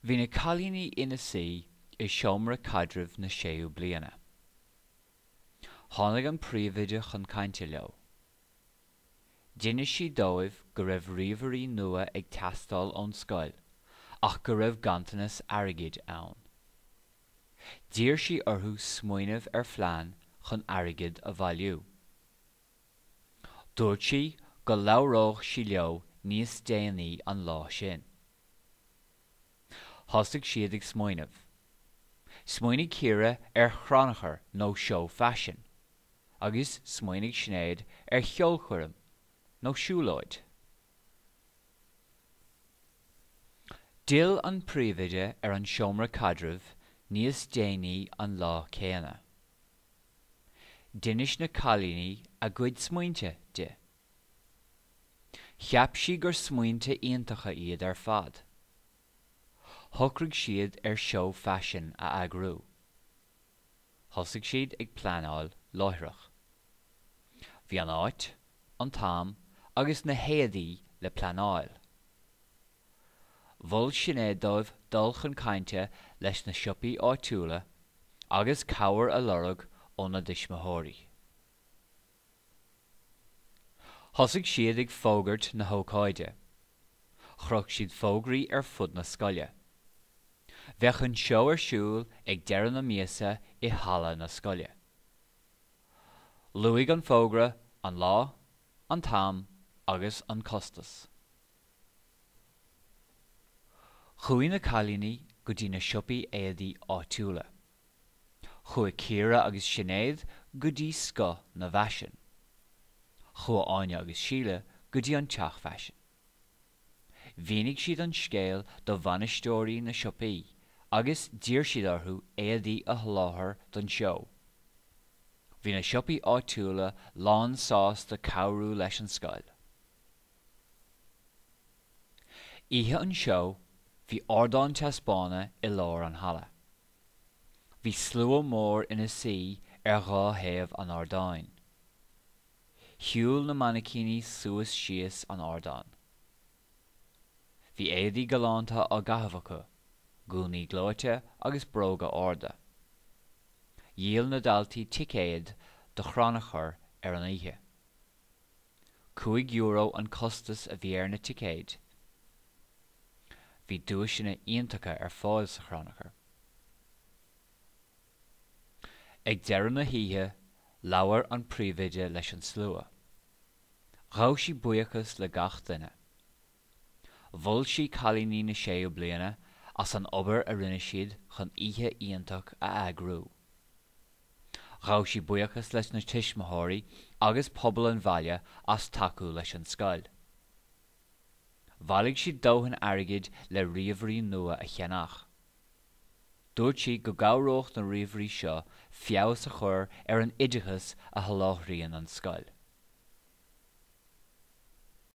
Bhí na cailíní ina sí I seomra caidreamh na 6 bliana. Tháinig an príomhaide chun cainte leo. Dinne sí dóibh go raibh ríomhairí nua ag teastáil ón scoil, ach go raibh gantanas airgid ann. Dír sí orthú smaoinemh ar phlean chun airgid a bhailiú. Dúirt sí go labhródh sí leo níos déanaí an lá sin. Thosaigh siad ag smaoinemh. Smaoinigh Ciara ar chronachar nó seo Faisin, agus smaoinigh Sinead ar cheolchuirim nó siúlóid. Dill an príomhaide ar an seomra caidreamh níos déanaí an lá céanna. Dinis na cailíní a gcuid smaointe de. Cheap sí gur smaointe iontacha iad ar fad. Thocraigh siad ar seo Faisin a agrú. Thosaigh siad ag pleanáil láithreach. Bhí an áit, an tam, agus na héadaí le pleanáil. Bhfuil Sinead dóibh dul chun cainte leis na siopaí áitiúla agus cabhair a lorg óna dismathirí. Thosaigh siad ag fógairt na hócáide. Chroch siad fógraí ar fud na scoile. Bheadh an seo ar siúl ag deireadh na míosa I halla na scoile. Luigh an fógra an lá, an tam agus an costas. Chuaigh na cailíní go dtí na siopaí éadaí áitiúla. Chuaigh Ciara agus Sinead go dtí sco na bhaisin. Chuaigh Áine agus Síle go dtí an teach bhaisin. Bhíonnig siad an scéal do bhainisteoirí na siopaí, agus dír siad orthú éadaí a sholáthar don seo. Bhí na siopaí áitiúla lán sás de cabhrú leis an scoil. Oíche an seo, bhí ordáin teaspána I lár an halla. Bhí slua mór ina sí ar dhá thaobh an ordáin. Shiúil na manacíní suas síos an ordáin. Bhí éadaí galánta á gcaitheamh acu, gúnaí glóite agus bróga orda. Díal na daltaí ticéad do chronachar ar an oíche. €5 an costas a bhí ar na ticéad. Bhí dúiseanna iontacha ar fáil sa chronachar. Ag deireadh na híthe, labhair an príomhaide leis an slua. Rá sí buíochas le gach duine. Bhfuil sí cailíní na 6 bliana as an obair a rinne siad chun oíche iontach a agrú. Rá sí buíochas leis na tuismitheoirí agus pobl an bhaile as takeú leis an scoil. Bhailligh siad dóthain airgid le ríomhairí nua a cheannach. Dúirt sí go gabhródh na ríomhairí seo feabhas a chur ar an oideachas a sholáthraíonn an scoil.